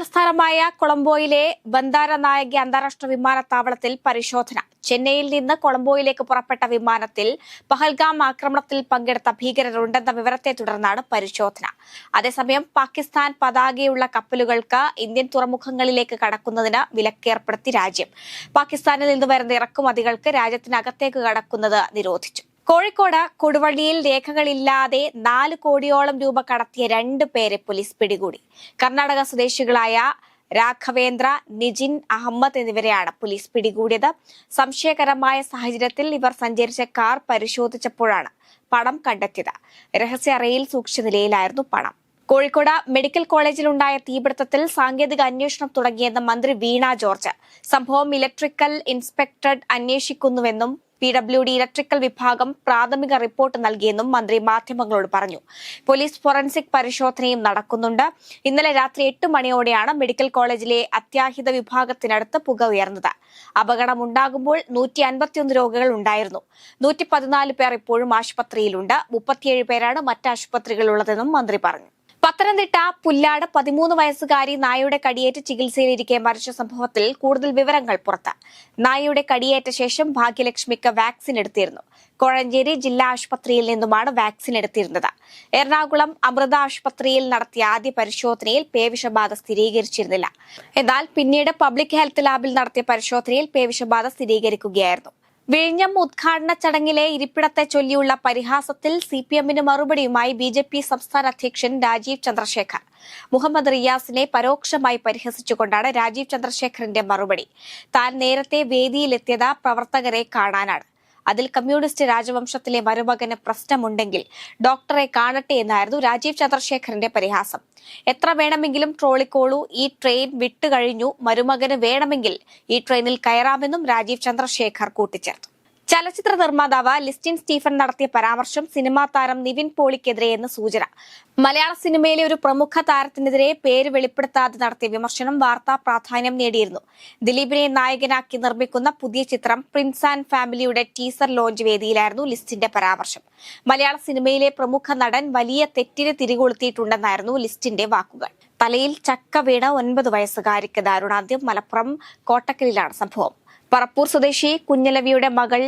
തലസ്ഥാനമായ കൊളംബോയിലെ ബന്ദാരനായകി അന്താരാഷ്ട്ര വിമാനത്താവളത്തിൽ പരിശോധന. ചെന്നൈയിൽ നിന്ന് കൊളംബോയിലേക്ക് പുറപ്പെട്ട വിമാനത്തിൽ പഹൽഗാം ആക്രമണത്തിൽ പങ്കെടുത്ത ഭീകരരുണ്ടെന്ന വിവരത്തെ തുടർന്നാണ് പരിശോധന. അതേസമയം പാകിസ്ഥാൻ പതാകയുള്ള കപ്പലുകൾക്ക് ഇന്ത്യൻ തുറമുഖങ്ങളിലേക്ക് കടക്കുന്നതിന് വിലക്കേർപ്പെടുത്തി രാജ്യം. പാകിസ്ഥാനിൽ നിന്ന് വരുന്ന ഇറക്കുമതികൾക്ക് രാജ്യത്തിനകത്തേക്ക് കടക്കുന്നത് നിരോധിച്ചു. കോഴിക്കോട് കൊടുവള്ളിയിൽ രേഖകളില്ലാതെ 4 കോടിയോളം രൂപ കടത്തിയ 2 പേരെ പോലീസ് പിടികൂടി. കർണാടക സ്വദേശികളായ രാഘവേന്ദ്ര, നിജിൻ അഹമ്മദ് എന്നിവരെയാണ് പോലീസ് പിടികൂടിയത്. സംശയകരമായ സാഹചര്യത്തിൽ ഇവർ സഞ്ചരിച്ച കാർ പരിശോധിച്ചപ്പോഴാണ് പണം കണ്ടെത്തിയത്. രഹസ്യ അറയിൽ സൂക്ഷിച്ച നിലയിലായിരുന്നു പണം. കോഴിക്കോട് മെഡിക്കൽ കോളേജിലുണ്ടായ തീപിടുത്തത്തിൽ സാങ്കേതിക അന്വേഷണം തുടങ്ങിയെന്ന് മന്ത്രി വീണ ജോർജ്. സംഭവം ഇലക്ട്രിക്കൽ ഇൻസ്പെക്ടർ അന്വേഷിക്കുന്നുവെന്നും PWD ഇലക്ട്രിക്കൽ വിഭാഗം പ്രാഥമിക റിപ്പോർട്ട് നൽകിയെന്നും മന്ത്രി മാധ്യമങ്ങളോട് പറഞ്ഞു. പോലീസ് ഫോറൻസിക് പരിശോധനയും നടക്കുന്നുണ്ട്. ഇന്നലെ രാത്രി 8 മണിയോടെയാണ് മെഡിക്കൽ കോളേജിലെ അത്യാഹിത വിഭാഗത്തിനടുത്ത് പുക ഉയർന്നത്. അപകടമുണ്ടാകുമ്പോൾ 151 രോഗികൾ ഉണ്ടായിരുന്നു. 114 പേർ ഇപ്പോഴും ആശുപത്രിയിലുണ്ട്. 37 പേരാണ് മറ്റ് ആശുപത്രികളിലുള്ളതെന്നും മന്ത്രി പറഞ്ഞു. പത്തനംതിട്ട പുല്ലാട് 13 വയസ്സുകാരി നായയുടെ കടിയേറ്റ് ചികിത്സയിലിരിക്കെ മരിച്ച സംഭവത്തിൽ കൂടുതൽ വിവരങ്ങൾ പുറത്ത്. നായയുടെ കടിയേറ്റ ശേഷം ഭാഗ്യലക്ഷ്മിക്ക് വാക്സിൻ എടുത്തിരുന്നു. കോഴഞ്ചേരി ജില്ലാ ആശുപത്രിയിൽ നിന്നുമാണ് വാക്സിൻ എടുത്തിരുന്നത്. എറണാകുളം അമൃത ആശുപത്രിയിൽ നടത്തിയ ആദ്യ പരിശോധനയിൽ പേവിഷബാധ സ്ഥിരീകരിച്ചിരുന്നില്ല. എന്നാൽ പിന്നീട് പബ്ലിക് ഹെൽത്ത് ലാബിൽ നടത്തിയ പരിശോധനയിൽ പേവിഷബാധ സ്ഥിരീകരിക്കുകയായിരുന്നു. വിഴിഞ്ഞം ഉദ്ഘാടന ചടങ്ങിലെ ഇരിപ്പിടത്തെ ചൊല്ലിയുള്ള പരിഹാസത്തിൽ CPMന് മറുപടിയുമായി BJP സംസ്ഥാന അധ്യക്ഷൻ രാജീവ് ചന്ദ്രശേഖർ. മുഹമ്മദ് റിയാസിനെ പരോക്ഷമായി പരിഹസിച്ചുകൊണ്ടാണ് രാജീവ് ചന്ദ്രശേഖറിന്റെ മറുപടി. താൻ നേരത്തെ വേദിയിലെത്തിയത് പ്രവർത്തകരെ കാണാനാണ്. അതിൽ കമ്മ്യൂണിസ്റ്റ് രാജവംശത്തിലെ മരുമകന് പ്രശ്നമുണ്ടെങ്കിൽ ഡോക്ടറെ കാണട്ടെ എന്നായിരുന്നു രാജീവ് ചന്ദ്രശേഖറിന്റെ പരിഹാസം. എത്ര വേണമെങ്കിലും ട്രോളിക്കോളൂ, ഈ ട്രെയിൻ വിട്ടുകഴിഞ്ഞു, മരുമകന് വേണമെങ്കിൽ ഈ ട്രെയിനിൽ കയറാമെന്നും രാജീവ് ചന്ദ്രശേഖർ കൂട്ടിച്ചേർത്തു. ചലച്ചിത്ര നിർമ്മാതാവ് ലിസ്റ്റിൻ സ്റ്റീഫൻ നടത്തിയ പരാമർശം സിനിമാ താരം നിവിൻ പോളിക്കെതിരെയെന്ന് സൂചന. മലയാള സിനിമയിലെ ഒരു പ്രമുഖ താരത്തിനെതിരെ പേര് വെളിപ്പെടുത്താതെ നടത്തിയ വിമർശനം വാർത്താ പ്രാധാന്യം നേടിയിരുന്നു. ദിലീപിനെ നായകനാക്കി നിർമ്മിക്കുന്ന പുതിയ ചിത്രം പ്രിൻസ് ആൻഡ് ഫാമിലിയുടെ ടീസർ ലോഞ്ച് വേദിയിലായിരുന്നു ലിസ്റ്റിന്റെ പരാമർശം. മലയാള സിനിമയിലെ പ്രമുഖ നടൻ വലിയ തെറ്റിന് തിരികൊളുത്തിയിട്ടുണ്ടെന്നായിരുന്നു ലിസ്റ്റിന്റെ വാക്കുകൾ. തലയിൽ ചക്ക വീണ 9 വയസ്സുകാരിക്ക് ദാരുണാന്ത്യം. മലപ്പുറം കോട്ടക്കലിലാണ് സംഭവം. പറപ്പൂർ സ്വദേശി കുഞ്ഞലവിയുടെ മകൾ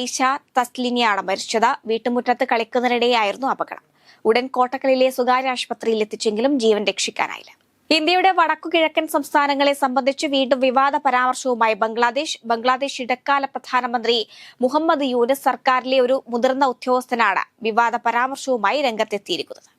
ഐഷ തസ്ലിനിയാണ് മരിച്ചത്. വീട്ടുമുറ്റത്ത് കളിക്കുന്നതിനിടെയായിരുന്നു അപകടം. ഉടൻ കോട്ടക്കലിലെ സ്വകാര്യ ആശുപത്രിയിൽ എത്തിച്ചെങ്കിലും ജീവൻ രക്ഷിക്കാനായില്ല. ഇന്ത്യയുടെ വടക്കുകിഴക്കൻ സംസ്ഥാനങ്ങളെ സംബന്ധിച്ച് വീണ്ടും വിവാദ പരാമർശവുമായി ബംഗ്ലാദേശ് ഇടക്കാല പ്രധാനമന്ത്രി മുഹമ്മദ് യൂനസ് സർക്കാരിലെ ഒരു മുതിർന്ന ഉദ്യോഗസ്ഥനാണ് വിവാദ പരാമർശവുമായി രംഗത്തെത്തിയിരിക്കുന്നത്.